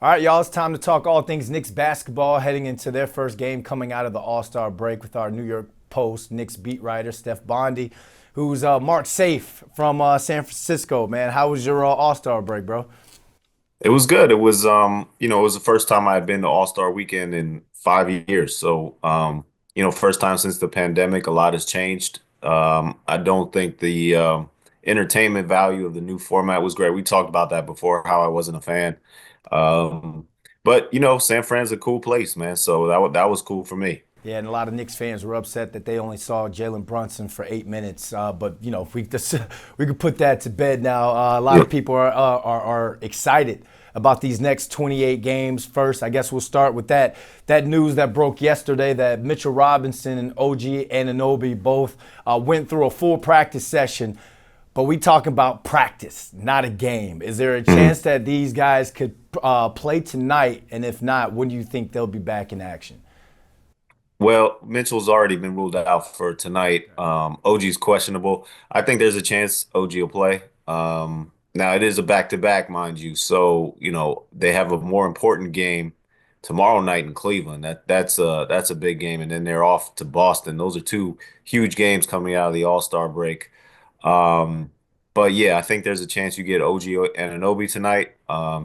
All right, y'all, it's time to talk all things Knicks basketball heading into their first game coming out of the All-Star break with our New York Post Knicks beat writer, Steph Bondy, who's marked safe from San Francisco. Man, how was your All-Star break, bro? It was good. It was the first time I had been to All-Star Weekend in 5 years. First time since the pandemic. A lot has changed. I don't think the entertainment value of the new format was great. We talked about that before, how I wasn't a fan. Um, but San Fran's a cool place, man. So that was cool for me. Yeah, and a lot of Knicks fans were upset that they only saw Jalen Brunson for 8 minutes. But if we just we could put that to bed now. A lot of people are excited about these next 28 games. First, I guess we'll start with that news that broke yesterday that Mitchell Robinson and OG Anunoby both went through a full practice session. But we talking about practice, not a game. Is there a chance that these guys could play tonight? And if not, when do you think they'll be back in action? Well, Mitchell's already been ruled out for tonight. OG's questionable. I think there's a chance OG will play. Now it is a back-to-back, mind you. So they have a more important game tomorrow night in Cleveland. That's a big game, and then they're off to Boston. Those are two huge games coming out of the All-Star break. Um, but yeah, I think there's a chance you get OG Anunoby tonight.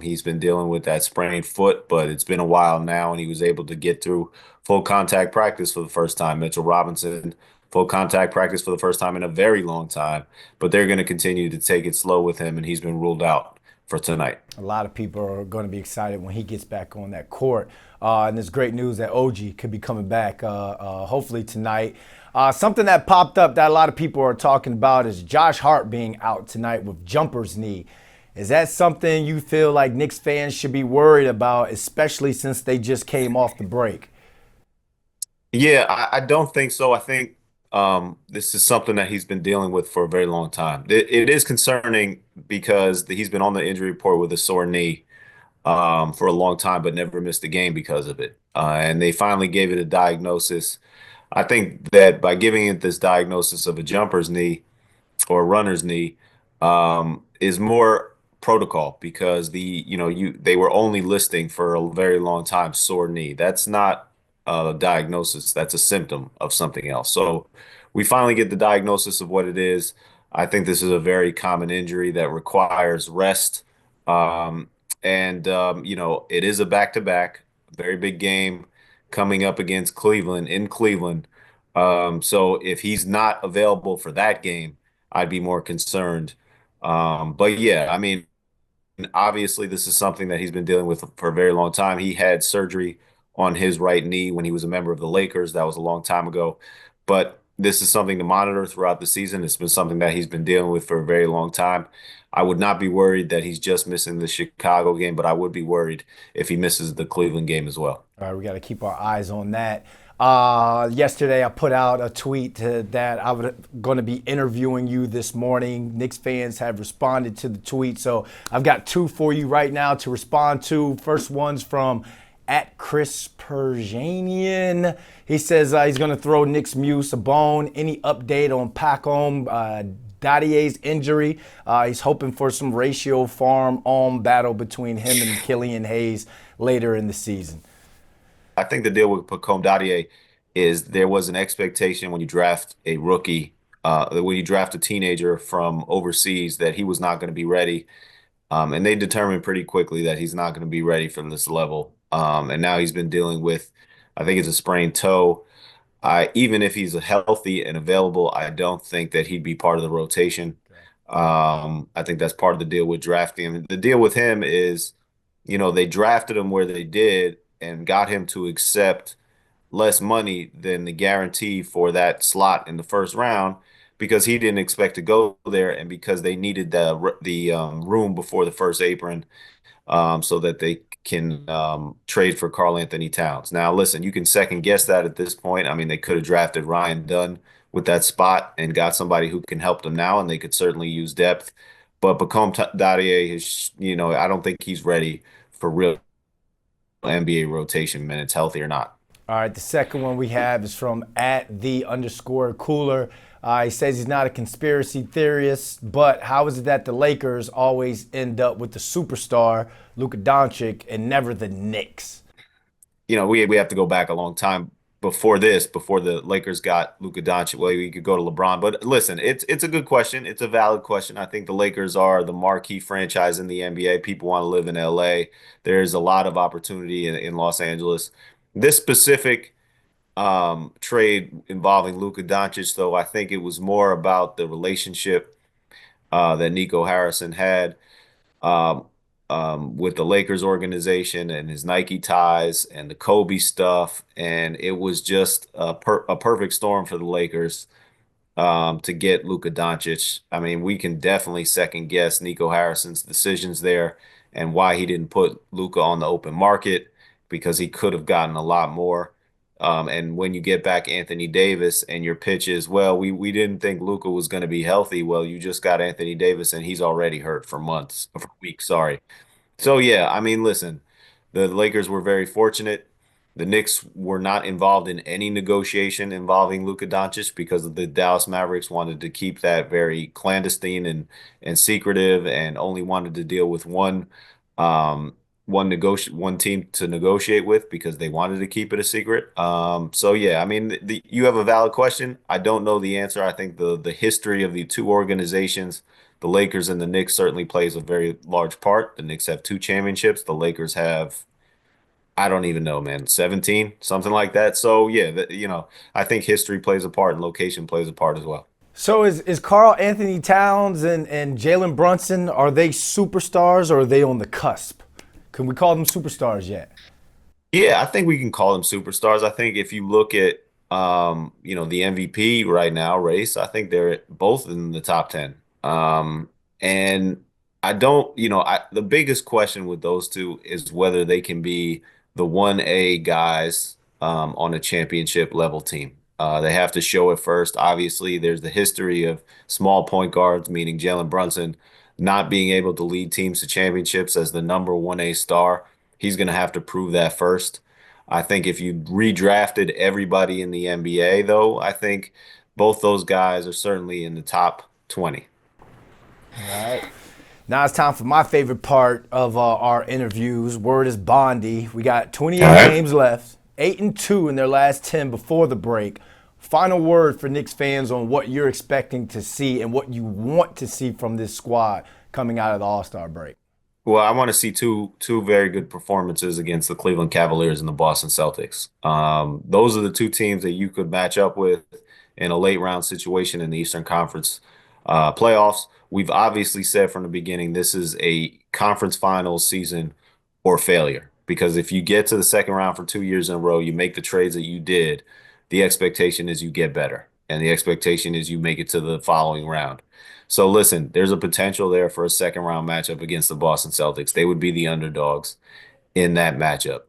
He's been dealing with that sprained foot, but it's been a while now, and he was able to get through full contact practice for the first time. Mitchell Robinson, full contact practice for the first time in a very long time. But they're going to continue to take it slow with him, and he's been ruled out for tonight. A lot of people are going to be excited when he gets back on that court. And it's great news that OG could be coming back hopefully tonight. Something that popped up that a lot of people are talking about is Josh Hart being out tonight with jumper's knee. Is that something you feel like Knicks fans should be worried about, especially since they just came off the break? Yeah, I don't think so. I think this is something that he's been dealing with for a very long time. It is concerning because he's been on the injury report with a sore knee for a long time, but never missed a game because of it. And they finally gave it a diagnosis. I think that by giving it this diagnosis of a jumper's knee, or a runner's knee is more protocol because they were only listing for a very long time sore knee. That's not a diagnosis. That's a symptom of something else. So we finally get the diagnosis of what it is. I think this is a very common injury that requires rest. Um, and it is a back-to-back, very big game coming up against Cleveland in Cleveland. So if he's not available for that game, I'd be more concerned. But yeah, I mean, obviously, this is something that he's been dealing with for a very long time. He had surgery on his right knee when he was a member of the Lakers. That was a long time ago. But this is something to monitor throughout the season. It's been something that he's been dealing with for a very long time. I would not be worried that he's just missing the Chicago game, but I would be worried if he misses the Cleveland game as well. All right, we got to keep our eyes on that. Yesterday, I put out a tweet that I was going to be interviewing you this morning. Knicks fans have responded to the tweet, so I've got two for you right now to respond to. First one's from at Chris Perjanian. He says he's going to throw Knicks Muse a bone. Any update on Pacom Dadier's injury? He's hoping for some ratio farm arm battle between him and Killian Hayes later in the season. I think the deal with Pacome Dadier is there was an expectation when you draft a rookie, when you draft a teenager from overseas, that he was not going to be ready. And they determined pretty quickly that he's not going to be ready for this level. And now he's been dealing with, I think it's a sprained toe. Even if he's healthy and available, I don't think that he'd be part of the rotation. I think that's part of the deal with drafting him. The deal with him is, they drafted him where they did and got him to accept less money than the guarantee for that slot in the first round because he didn't expect to go there and because they needed the room before the first apron so that they can trade for Karl Anthony Towns. Now, listen, you can second guess that at this point. I mean, they could have drafted Ryan Dunn with that spot and got somebody who can help them now, and they could certainly use depth. But Bacome Dadier is, I don't think he's ready for real NBA rotation minutes, healthy or not. All right, the second one we have is from at the underscore cooler. He says he's not a conspiracy theorist, but how is it that the Lakers always end up with the superstar Luka Doncic and never the Knicks? We have to go back a long time before this, before the Lakers got Luka Doncic. Well, we could go to LeBron, but listen, it's a good question. It's a valid question. I think the Lakers are the marquee franchise in the NBA. People want to live in LA. There's a lot of opportunity in Los Angeles. This specific trade involving Luka Doncic, though, I think it was more about the relationship that Nico Harrison had um, with the Lakers organization and his Nike ties and the Kobe stuff. And it was just a perfect storm for the Lakers to get Luka Doncic. I mean, we can definitely second guess Nico Harrison's decisions there and why he didn't put Luka on the open market because he could have gotten a lot more. And when you get back Anthony Davis and your pitch is, well, we didn't think Luka was going to be healthy. Well, you just got Anthony Davis and he's already hurt for months, for weeks, sorry. So yeah, I mean, listen, the Lakers were very fortunate. The Knicks were not involved in any negotiation involving Luka Doncic because the Dallas Mavericks wanted to keep that very clandestine and secretive and only wanted to deal with um one team to negotiate with because they wanted to keep it a secret. So yeah, I mean, you have a valid question. I don't know the answer. I think the history of the two organizations, the Lakers and the Knicks, certainly plays a very large part. The Knicks have two championships. The Lakers have, I don't even know, man, 17, something like that. So yeah, I think history plays a part and location plays a part as well. So is Carl Anthony Towns and Jalen Brunson, are they superstars or are they on the cusp? Can we call them superstars yet? Yeah, I think we can call them superstars. I think if you look at the MVP right now race, I think they're both in the top 10. And I don't, the biggest question with those two is whether they can be the 1A guys on a championship level team. They have to show it first. Obviously, there's the history of small point guards, meaning Jalen Brunson not being able to lead teams to championships as the number 1A star. He's going to have to prove that first. I think if you redrafted everybody in the NBA, though, I think both those guys are certainly in the top 20. All right. Now it's time for my favorite part of our interviews. Word is Bondy. We got All 28 right. games left, 8-2 in their last 10 before the break. Final word for Knicks fans on what you're expecting to see and what you want to see from this squad coming out of the All-Star break. Well, I want to see two very good performances against the Cleveland Cavaliers and the Boston Celtics. Those are the two teams that you could match up with in a late round situation in the Eastern Conference playoffs. We've obviously said from the beginning this is a conference finals season or failure because if you get to the second round for 2 years in a row, you make the trades that you did, the expectation is you get better, and the expectation is you make it to the following round. So listen, there's a potential there for a second round matchup against the Boston Celtics. They would be the underdogs in that matchup.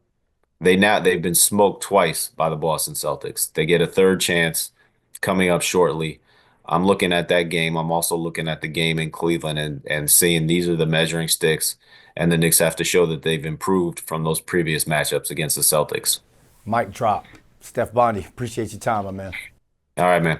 They've been smoked twice by the Boston Celtics. They get a third chance coming up shortly. I'm looking at that game. I'm also looking at the game in Cleveland and seeing these are the measuring sticks, and the Knicks have to show that they've improved from those previous matchups against the Celtics. Mic drop. Steph Bondy, appreciate your time, my man. All right, man.